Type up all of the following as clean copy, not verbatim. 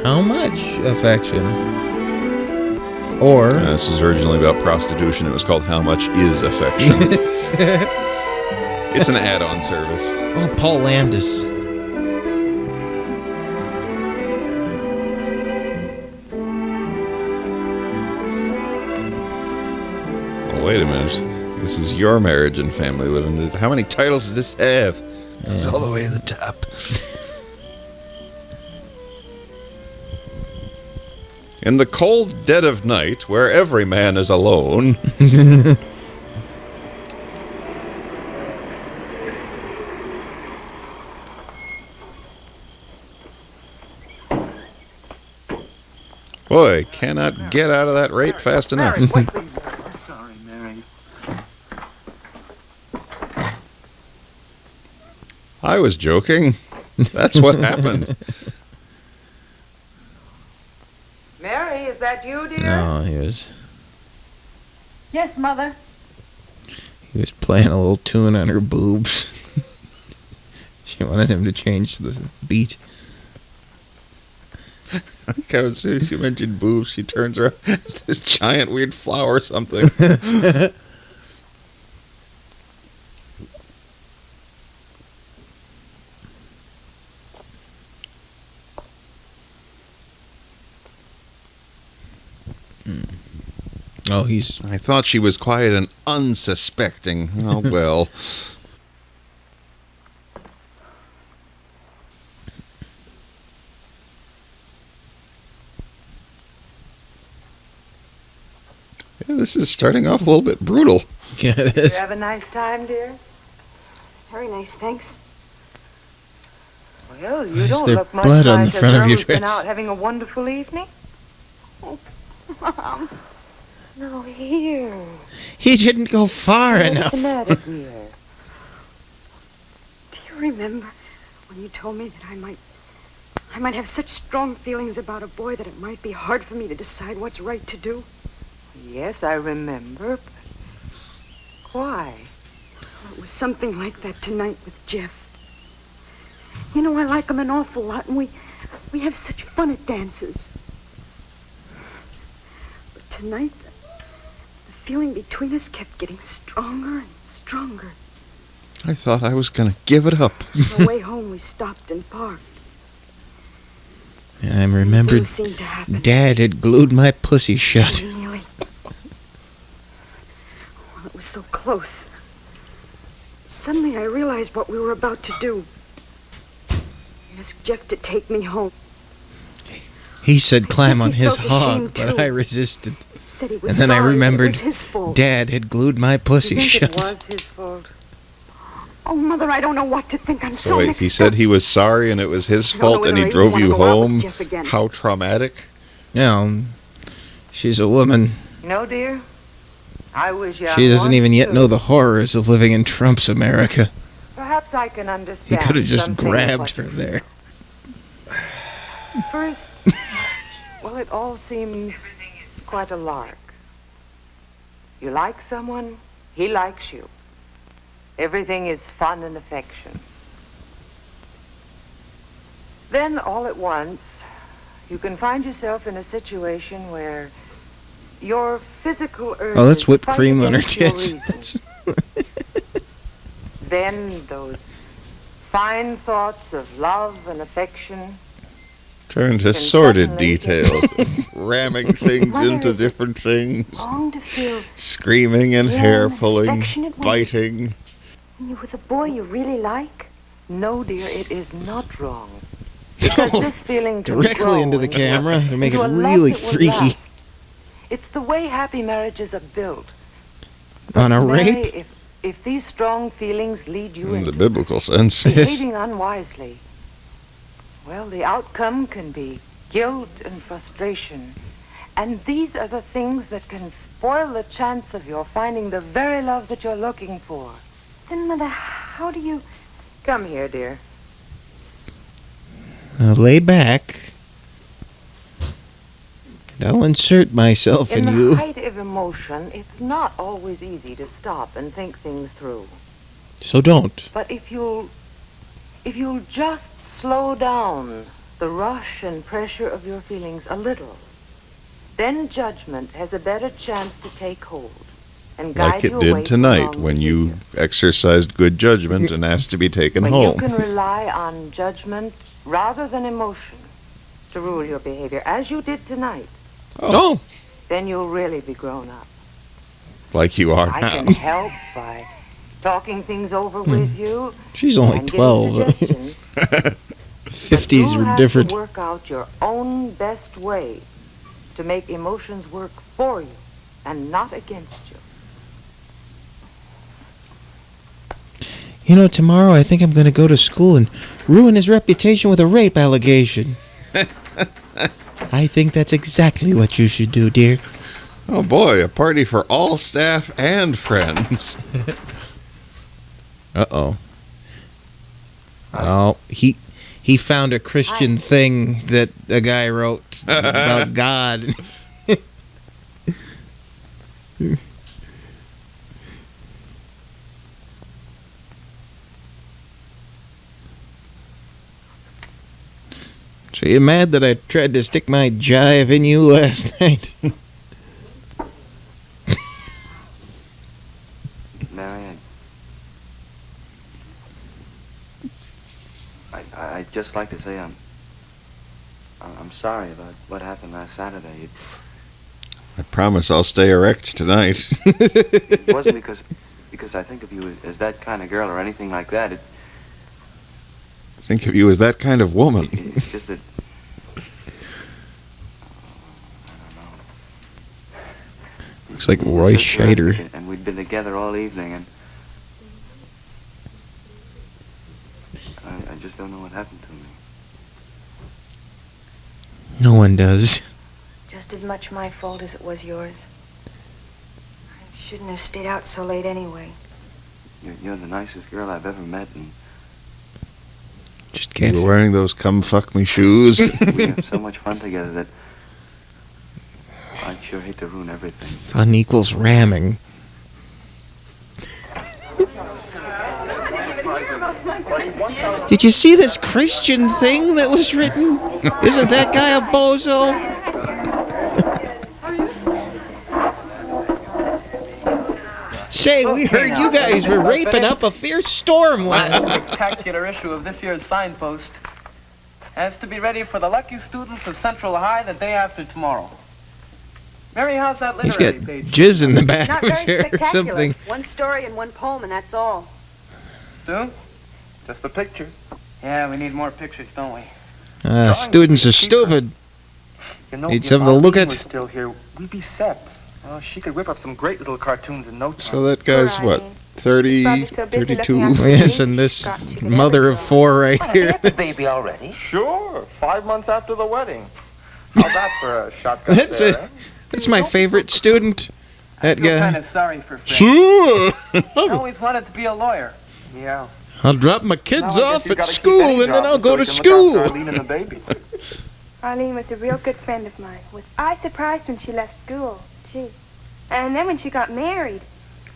how much affection? Or... this was originally about prostitution. It was called How Much Is Affection? It's an add-on service. Oh, Paul Landis. Well, wait a minute. This is your marriage and family living. How many titles does this have? It's all the way to the top. In the cold dead of night, where every man is alone. Boy, cannot get out of that rate fast enough. Sorry, Mary. I was joking. That's what happened. Mary, is that you, dear? No, he was Yes, Mother. playing a little tune on her boobs. She wanted him to change the beat. As soon as you mentioned boobs, she turns around. It's this giant weird flower or something. Oh, he's... I thought she was quiet and unsuspecting. Oh, well. Yeah, this is starting off a little bit brutal. Yeah, it Did is. you have a nice time, dear? Very nice, thanks. Well, you Why is don't there look much blood on like the a front of girl your who's been dress? out having a wonderful evening. Mom. No, here. He didn't go far What's enough. the matter, dear? Do you remember when you told me that I might have such strong feelings about a boy that it might be hard for me to decide what's right to do? Yes, I remember. But why? Well, it was something like that tonight with Jeff. You know, I like him an awful lot, and we have such fun at dances. But tonight, the feeling between us kept getting stronger and stronger. I thought I was going to give it up. On the way home, we stopped and parked. And I remembered Things seemed to happen. Dad had glued my pussy shut. Nearly. Well, it was so close. Suddenly I realized what we were about to do. I asked Jeff to take me home. He said climb on He his felt hog, ashamed, but too. I resisted. He said he was And then I sorry, remembered it was his fault. Dad had glued my pussy You think shut. it was his fault? Oh, Mother, I don't know what to think. I'm so So wait, mixed he said up. he was sorry and it was his I don't know fault and he whether I drove even you wanna go out with home? Jeff again. How traumatic. No, she's a woman. No, dear. I wish you. She doesn't even yet know the horrors of living in Trump's America. Perhaps I can He understand. could have just some things grabbed what her you- there. First, well, it all seems quite a lark. You like someone, he likes you. Everything is fun and affection. Then, all at once, you can find yourself in a situation where your physical urges Oh, that's whipped fight cream on her against your tits. reason. Then those fine thoughts of love and affection Turn to Can sordid suddenly- details of ramming things Mother, into is it different things. Wrong to feel Screaming and warm, hair pulling, affectionate when- biting. when you're with a boy you really like. No, dear, it is not wrong. Because this feeling can Directly grow into the into camera to make it into a love really that will freaky. last. It's the way happy marriages are built. On a Mary, rape? if these strong feelings lead you In the into biblical sense. behaving unwisely, well, the outcome can be guilt and frustration. And these are the things that can spoil the chance of your finding the very love that you're looking for. Then, Mother, how do you... Come here, dear. Now lay back. And I'll insert myself in In the you. height of emotion, it's not always easy to stop and think things through. So don't. But if you'll just slow down the rush and pressure of your feelings a little, then judgment has a better chance to take hold and guide Like it you away did tonight from when wrong you behavior. exercised good judgment and asked to be taken When home. you can rely on judgment rather than emotion to rule your behavior, as you did tonight, Oh, then you'll really be grown up. Like you are I now. can help by talking things over with you. she's only and giving 12. suggestions. 50s You'll were have different. to work out your own best way to make emotions work for you and not against you. You know, tomorrow I think I'm going to go to school and ruin his reputation with a rape allegation. I think that's exactly what you should do, dear. Oh boy, a party for all staff and friends. Uh-oh. Oh, he found a Christian thing that a guy wrote about God. So you mad that I tried to stick my jive in you last night? Marianne, I'd just like to say I'm sorry about what happened last Saturday. I promise I'll stay erect tonight. It wasn't because I think of you as that kind of girl or anything like that. Think of you as that kind of woman. It's just that. I don't know. Looks like Roy Just Scheider. And we'd been together all evening, and I just don't know what happened to me. No one does. Just as much my fault as it was yours. I shouldn't have stayed out so late anyway. You're the nicest girl I've ever met, and Just You were can't. wearing those come fuck me shoes. we have so much fun together that I'd sure hate to ruin everything. Fun equals ramming. Did you see this Christian thing that was written? Isn't that guy a bozo? Say, we heard you guys were raping up a fierce storm last night. Spectacular issue of this year's signpost has to be ready for the lucky students of Central High the day after tomorrow. Mary, how's that He's got literary page? jizz in the back Not of very his hair or spectacular. something. One story and one poem, and that's all. Stu? Just the pictures. Yeah, we need more pictures, don't we? Students are stupid. You know, Need if something to look Arlene at. was still here, we'd be set. Well, she could whip up some great little cartoons in no time. So that guy's what, 30, 32? Yes, and this mother of four right here. Baby already? Sure, 5 months after the wedding. How's that for a shotgun That's stare, it. That's my favorite student. That I feel kind guy. of sorry for Fred. Sure. I always wanted to be a lawyer. Yeah. I'll drop my kids Now I guess off he's at gotta keep school any and then job I'll so go he to can look after school. Arlene and the baby. Arlene was a real good friend of mine. Was I surprised when she left school? Gee. And then when she got married.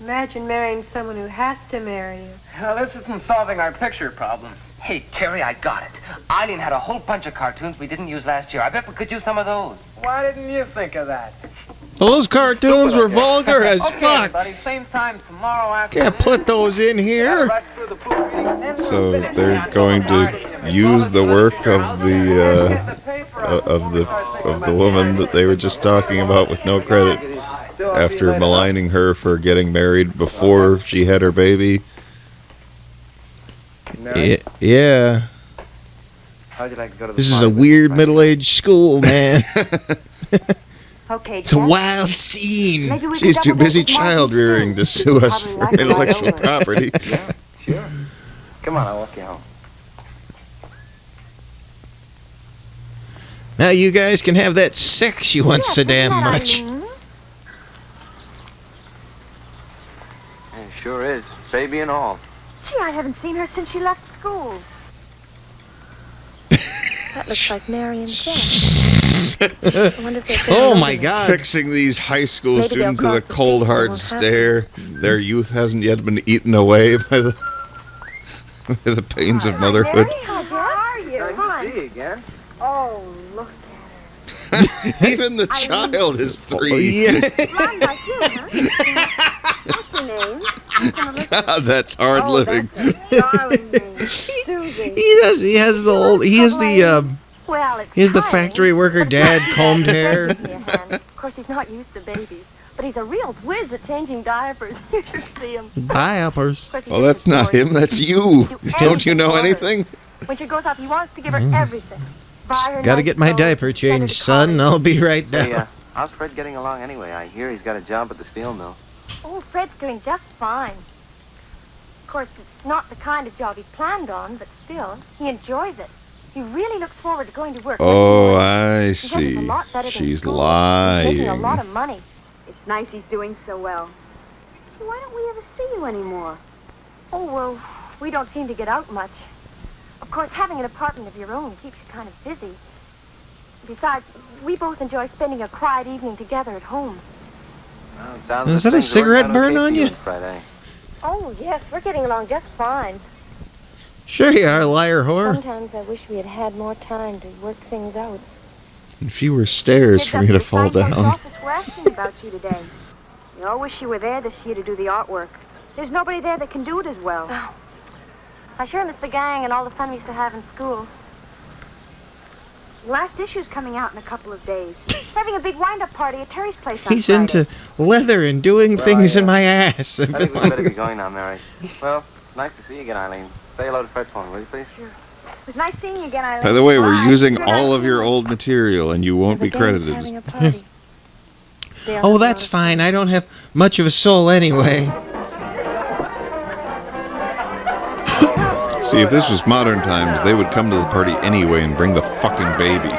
Imagine marrying someone who has to marry you. Well, this isn't solving our picture problem. Hey, Terry, I got it. Eileen had a whole bunch of cartoons we didn't use last year. I bet we could use some of those. Why didn't you think of that? Those cartoons were vulgar as Okay, fuck. everybody, same time tomorrow afternoon. Can't put those in here. Right through the proofreading, and then So we'll finish. they're going to use the work of the woman that they were just talking about with no credit after maligning her for getting married before she had her baby. Yeah. How'd you like to go to the This is a party with weird Frank? middle-aged school, man. Okay, It's a Jeff. wild scene. Maybe we She's could too double busy date with Martin, child rearing too. to sue us Probably for like it right intellectual over. property. Yeah, sure. Come on, I'll walk you home. Now you guys can have that sex you want so damn much. Yeah, sure is. Baby and all. Gee, I haven't seen her since she left school. That looks like Mary and Jeff. I wonder if they're Oh my God. Fixing these high school Maybe they'll students with a cross the cold, street hard and we'll stare. Their youth hasn't yet been eaten away by the pains of motherhood. Mary, how are you? Nice to see you again. Oh, look Even the child is 3. at her. Blonde like you, huh? What's your name? God, that's hard living. That's a darling name. Susie. He has the old. He has the Well, it's he has the trying, factory worker but it's dad not combed bad. hair. Give me a hand. Of course, he's not used to babies, but he's a real whiz at changing diapers. You should see him. Diapers. Of course, he Well, just that's not adores him. That's you. Do Don't you know everything for her. anything? When she grows up, he wants to give her everything. Buy her Gotta nice get my clothes, diaper send her to changed, son. college. I'll be right Hey, down. how's Fred getting along anyway? I hear he's got a job at the steel mill. Oh, Fred's doing just fine. Of course, it's not the kind of job he planned on, but still, he enjoys it. He really looks forward to going to work. Oh, I He says it's a see. lot better than She's school. He's making a lot lying. of money. It's nice he's doing so well. Why don't we ever see you anymore? Oh, well, we don't seem to get out much. Of course, having an apartment of your own keeps you kind of busy. Besides, we both enjoy spending a quiet evening together at home. Well, it sounds Is like that a things are working cigarette out burn okay on for you? and Fred, eh? Oh, yes, we're getting along just fine. Sure you are, liar whore. Sometimes I wish we had had more time to work things out. And fewer stairs for me to fall down. Office were asking about you today. You all wish you were there this year to do the artwork. There's nobody there that can do it as well. Oh. I sure miss the gang and all the fun we used to have in school. The last issue's coming out in a couple of days. We're having a big wind-up party at Terry's place on He's Friday. into leather and doing Well, things in I my ass. I think we better be going now, Mary. Well, nice to see you again, Eileen. Say hello to Fred for me, will you, please? Sure. It was nice seeing you again, Eileen. By the way, we're Bye. using Good all night. of your old material, and you won't be The gang's credited. having a party. They'll Oh, have that's a lot of fine. I don't have much of a soul anyway. See, if this was modern times, they would come to the party anyway and bring the fucking baby.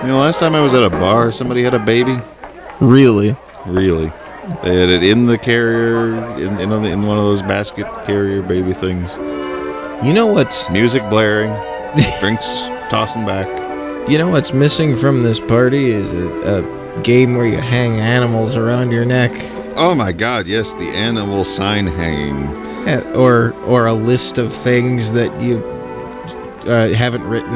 You know, last time I was at a bar, somebody had a baby. Really? Really. They had it in the carrier, in one of those basket carrier baby things. You know what's Music blaring, drinks tossing back. You know what's missing from this party is a game where you hang animals around your neck, Oh my god, yes, the animal sign hanging. or a list of things that you haven't written.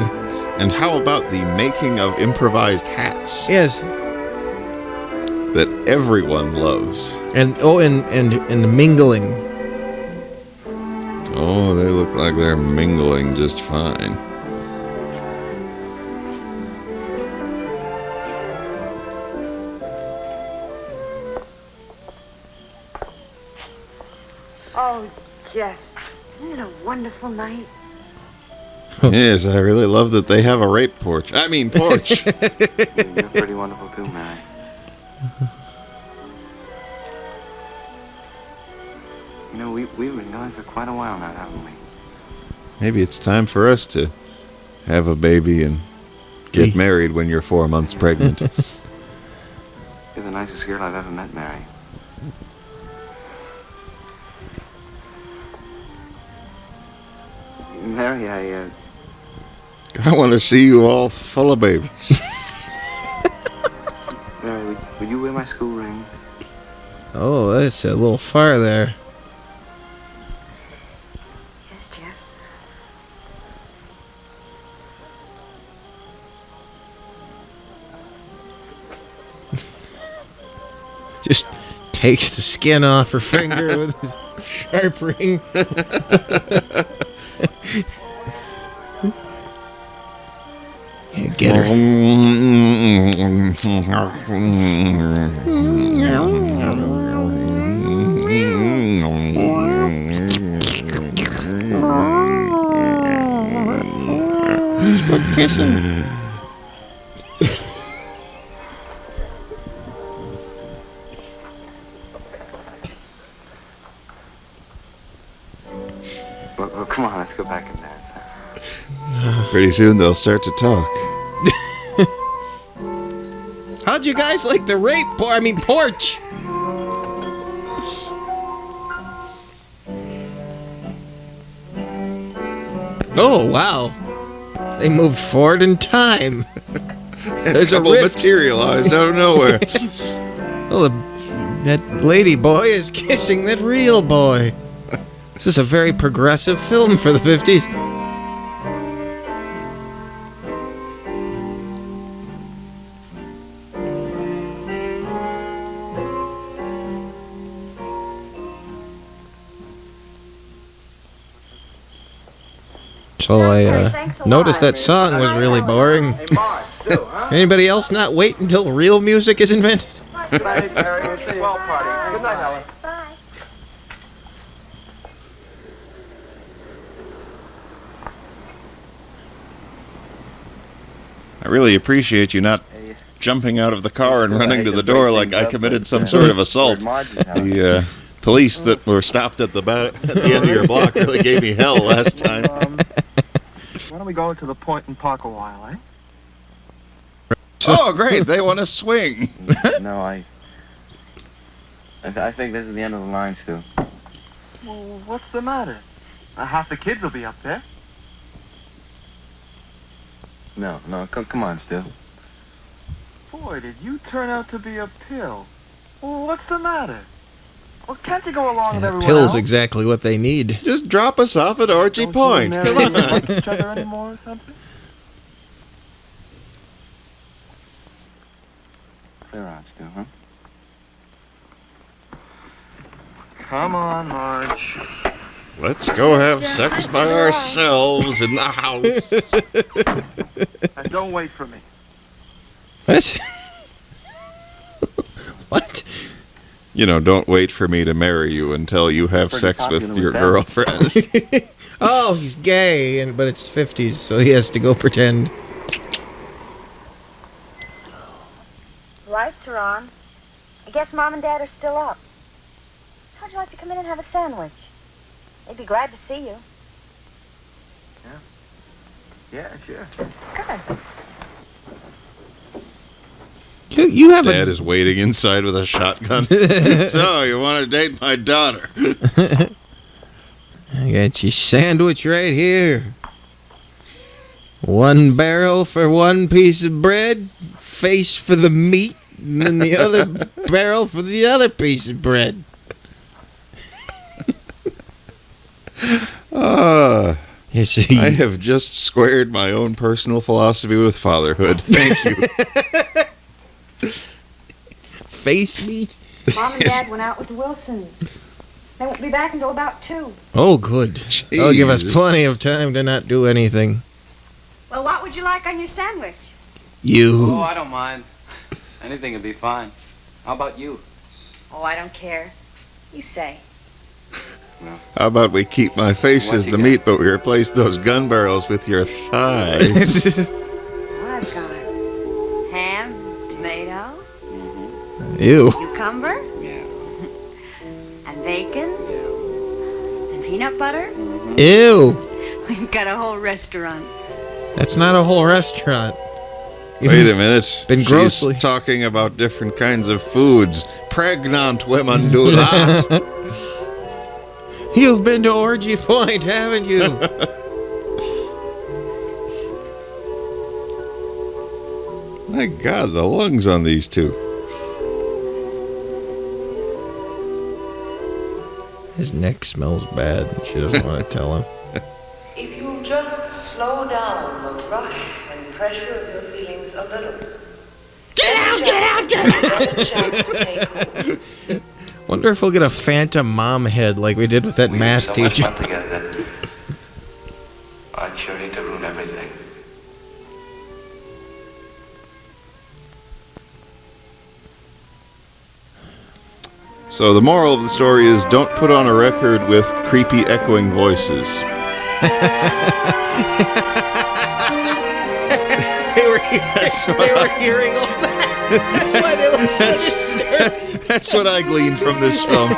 And how about the making of improvised hats Yes, that everyone loves? and the mingling. Oh, they look like they're mingling just fine. Oh, Jeff, isn't it a wonderful night? Yes, I really love that they have a rape porch. I mean, porch. You're pretty wonderful, too, Mary. You know, we've been going for quite a while now, haven't we? Maybe it's time for us to have a baby and get married when you're 4 months pregnant. You're the nicest girl I've ever met, Mary. Mary, I want to see you all full of babies. Mary, would you wear my school ring? Oh, that's a little far there. Yes, Jeff. Just takes the skin off her finger with his sharp ring. Yeah, get her. Well, come on, let's go back and dance. Pretty soon they'll start to talk. How'd you guys like the porch? Oh, wow. They moved forward in time. There's a couple rift. materialized out of nowhere. Oh, that lady boy is kissing that real boy. This is a very progressive film for the 50s. So I noticed that song was really boring. Anybody else not wait until real music is invented? Good night, Mary. We'll see you. Well, party. Good night, Helen. Bye. I really appreciate you not jumping out of the car and running to the door like I committed some sort of assault. The police that were stopped at the end of your block really gave me hell last time. Why don't we go to the point and park a while, eh? Oh, great. They want to swing. No, I think this is the end of the line, Stu. Well, what's the matter? Half the kids will be up there. No, come on, Stu. Boy, did you turn out to be a pill. Well, what's the matter? Well, can't you go along with everyone Pill's else? exactly what they need. Just drop us off at Orgy Point. Don't you and Mary like each other anymore or something? Clear out, Stu, huh? Come on, Marge. Let's go have sex by ourselves in the house. Now, don't wait for me. What? What? You know, don't wait for me to marry you until you have sex with your girlfriend. Oh, he's gay, but it's 50s, so he has to go pretend. Lights are on. I guess Mom and Dad are still up. How'd you like to come in and have a sandwich? They'd be glad to see you. Yeah, sure. Good. You have Dad is waiting inside with a shotgun. So, you want to date my daughter? I got your sandwich right here. One barrel for one piece of bread, face for the meat, and then the other barrel for the other piece of bread. I have just squared my own personal philosophy with fatherhood. Thank you. Face meat? Mom and Dad went out with the Wilsons. They won't be back until about 2. Oh, good. That'll give us plenty of time to not do anything. Well, what would you like on your sandwich? You. Oh, I don't mind. Anything would be fine. How about you? Oh, I don't care. You say. How about we keep my face as the meat, but we replace those gun barrels with your thighs? I've got ham, tomato, Ew. cucumber, Yeah. and bacon, and peanut butter. Ew. We've got a whole restaurant. That's not a whole restaurant. Wait a minute. Been grossly She's talking about different kinds of foods. Pregnant women do that. You've been to Orgy Point, haven't you? My God, the lungs on these two. His neck smells bad, and she doesn't want to tell him. If you just slow down the rush and pressure of your feelings a little. Get out, get out, get out! Wonder if we'll get a phantom mom head like we did with that math teacher. Fun together that I'd sure hate to ruin everything. So the moral of the story is don't put on a record with creepy echoing voices. They were hearing all that. That's why they look so disturbed. That's what I gleaned from this film.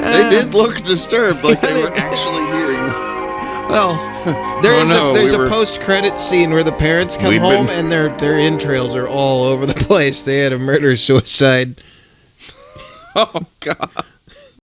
They did look disturbed, like they were actually hearing. Well, there's a post-credit scene where the parents come home and their entrails are all over the place. They had a murder-suicide. Oh, God.